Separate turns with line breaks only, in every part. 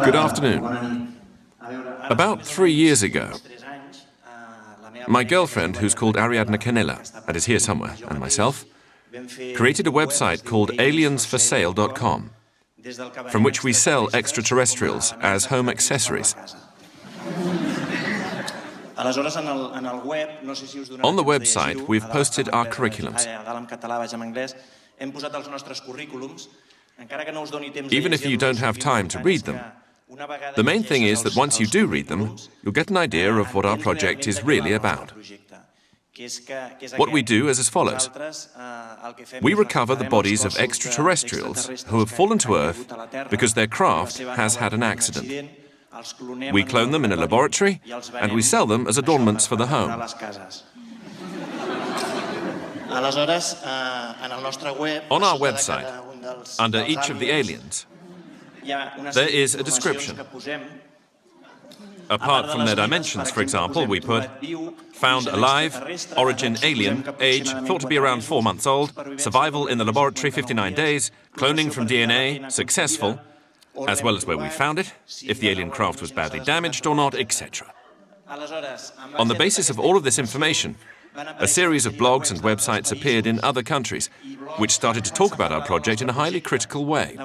Good afternoon. About 3 years ago, my girlfriend, who's called Ariadna Canella, and is here somewhere, and myself, created a website called aliensforsale.com, from which we sell extraterrestrials as home accessories. On the website, we've posted our curriculums. Even if you don't have time to read them, the main thing is that once you do read them, you'll get an idea of what our project is really about. What we do is as follows. We recover the bodies of extraterrestrials who have fallen to Earth because their craft has had an accident. We clone them in a laboratory, and we sell them as adornments for the home. On our website, under each of the aliens, there is a description. Apart from their dimensions, for example, we put found alive, origin alien, age thought to be around 4 months old, survival in the laboratory 59 days, cloning from DNA, successful, as well as where we found it, if the alien craft was badly damaged or not, etc. On the basis of all of this information, a series of blogs and websites appeared in other countries, which started to talk about our project in a highly critical way.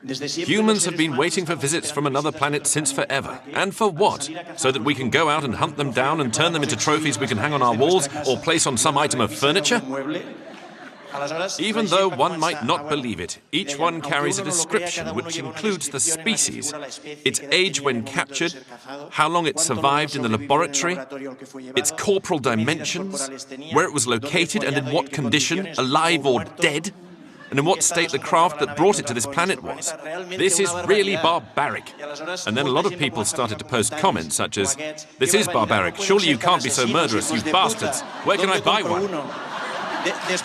Humans have been waiting for visits from another planet since forever. And for what? So that we can go out and hunt them down and turn them into trophies we can hang on our walls or place on some item of furniture? Even though one might not believe it, each one carries a description which includes the species, its age when captured, how long it survived in the laboratory, its corporal dimensions, where it was located and in what condition, alive or dead, and in what state the craft that brought it to this planet was. This is really barbaric. And then a lot of people started to post comments such as, "This is barbaric, surely you can't be so murderous, you bastards. Where can I buy one?"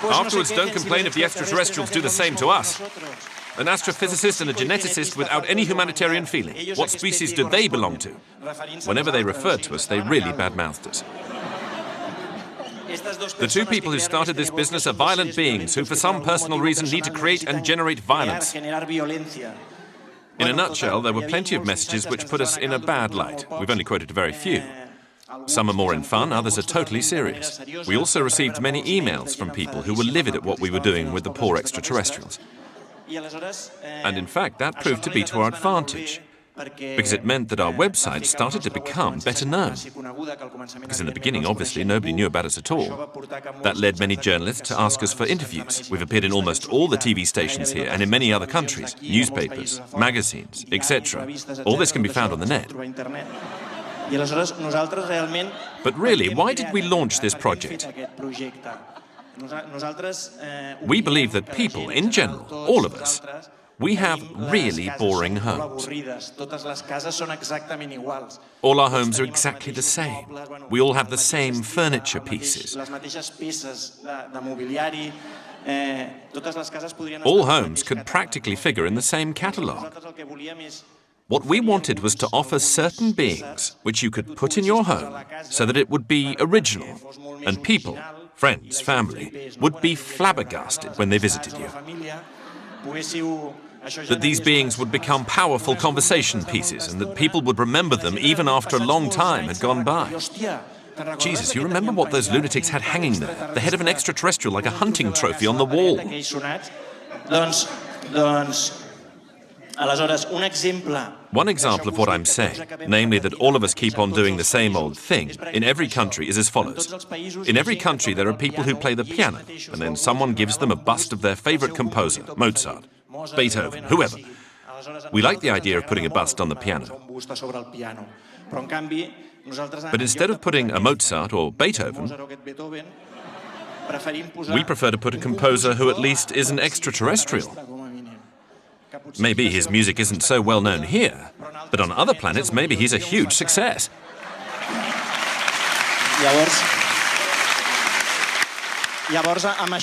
Afterwards, don't complain if the extraterrestrials do the same to us. An astrophysicist and a geneticist without any humanitarian feeling. What species do they belong to? Whenever they referred to us, they really bad-mouthed us. The two people who started this business are violent beings who, for some personal reason, need to create and generate violence. In a nutshell, there were plenty of messages which put us in a bad light. We've only quoted a very few. Some are more in fun, others are totally serious. We also received many emails from people who were livid at what we were doing with the poor extraterrestrials. And in fact, that proved to be to our advantage, because it meant that our website started to become better known. Because in the beginning, obviously, nobody knew about us at all. That led many journalists to ask us for interviews. We've appeared in almost all the TV stations here and in many other countries, newspapers, magazines, etc. All this can be found on the net. But really, why did we launch this project? We believe that people, in general, all of us, we have really boring homes. All our homes are exactly the same. We all have the same furniture pieces. All homes could practically figure in the same catalogue. What we wanted was to offer certain beings which you could put in your home so that it would be original, and people, friends, family, would be flabbergasted when they visited you. That these beings would become powerful conversation pieces and that people would remember them even after a long time had gone by. Jesus, you remember what those lunatics had hanging there? The head of an extraterrestrial like a hunting trophy on the wall. One example of what I'm saying, namely that all of us keep on doing the same old thing, in every country is as follows. In every country there are people who play the piano, and then someone gives them a bust of their favorite composer, Mozart, Beethoven, whoever. We like the idea of putting a bust on the piano. But instead of putting a Mozart or Beethoven, we prefer to put a composer who at least is an extraterrestrial. Maybe his music isn't so well known here, but on other planets, maybe he's a huge success.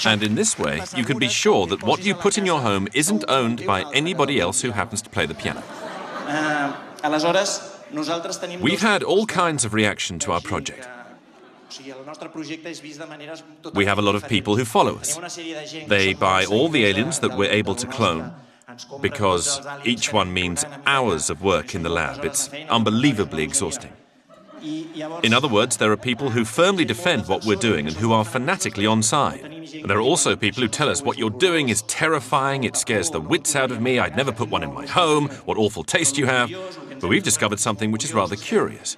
And in this way, you can be sure that what you put in your home isn't owned by anybody else who happens to play the piano. We've had all kinds of reaction to our project. We have a lot of people who follow us. They buy all the aliens that we're able to clone, because each one means hours of work in the lab. It's unbelievably exhausting. In other words, there are people who firmly defend what we're doing and who are fanatically on side. And there are also people who tell us what you're doing is terrifying, it scares the wits out of me, I'd never put one in my home, what awful taste you have. But we've discovered something which is rather curious.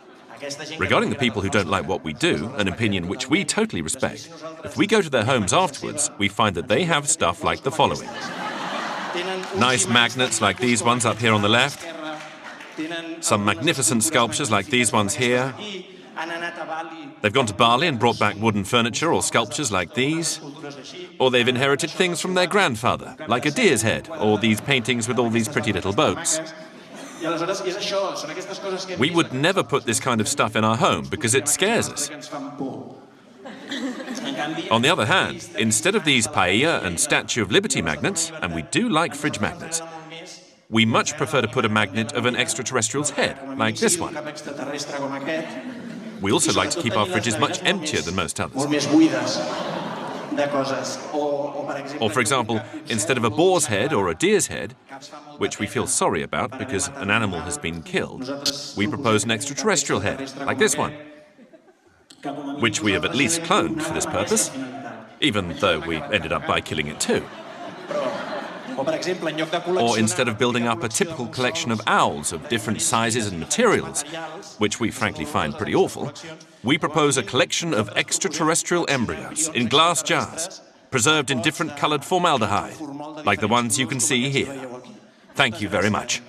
Regarding the people who don't like what we do, an opinion which we totally respect, if we go to their homes afterwards, we find that they have stuff like the following. Nice magnets like these ones up here on the left. Some magnificent sculptures like these ones here. They've gone to Bali and brought back wooden furniture or sculptures like these. Or they've inherited things from their grandfather, like a deer's head, or these paintings with all these pretty little boats. We would never put this kind of stuff in our home because it scares us. On the other hand, instead of these paella and Statue of Liberty magnets, and we do like fridge magnets, we much prefer to put a magnet of an extraterrestrial's head, like this one. We also like to keep our fridges much emptier than most others. Or, for example, instead of a boar's head or a deer's head, which we feel sorry about because an animal has been killed, we propose an extraterrestrial head, like this one, which we have at least cloned for this purpose, even though we ended up by killing it too. Or instead of building up a typical collection of owls of different sizes and materials, which we frankly find pretty awful, we propose a collection of extraterrestrial embryos in glass jars, preserved in different colored formaldehyde, like the ones you can see here. Thank you very much.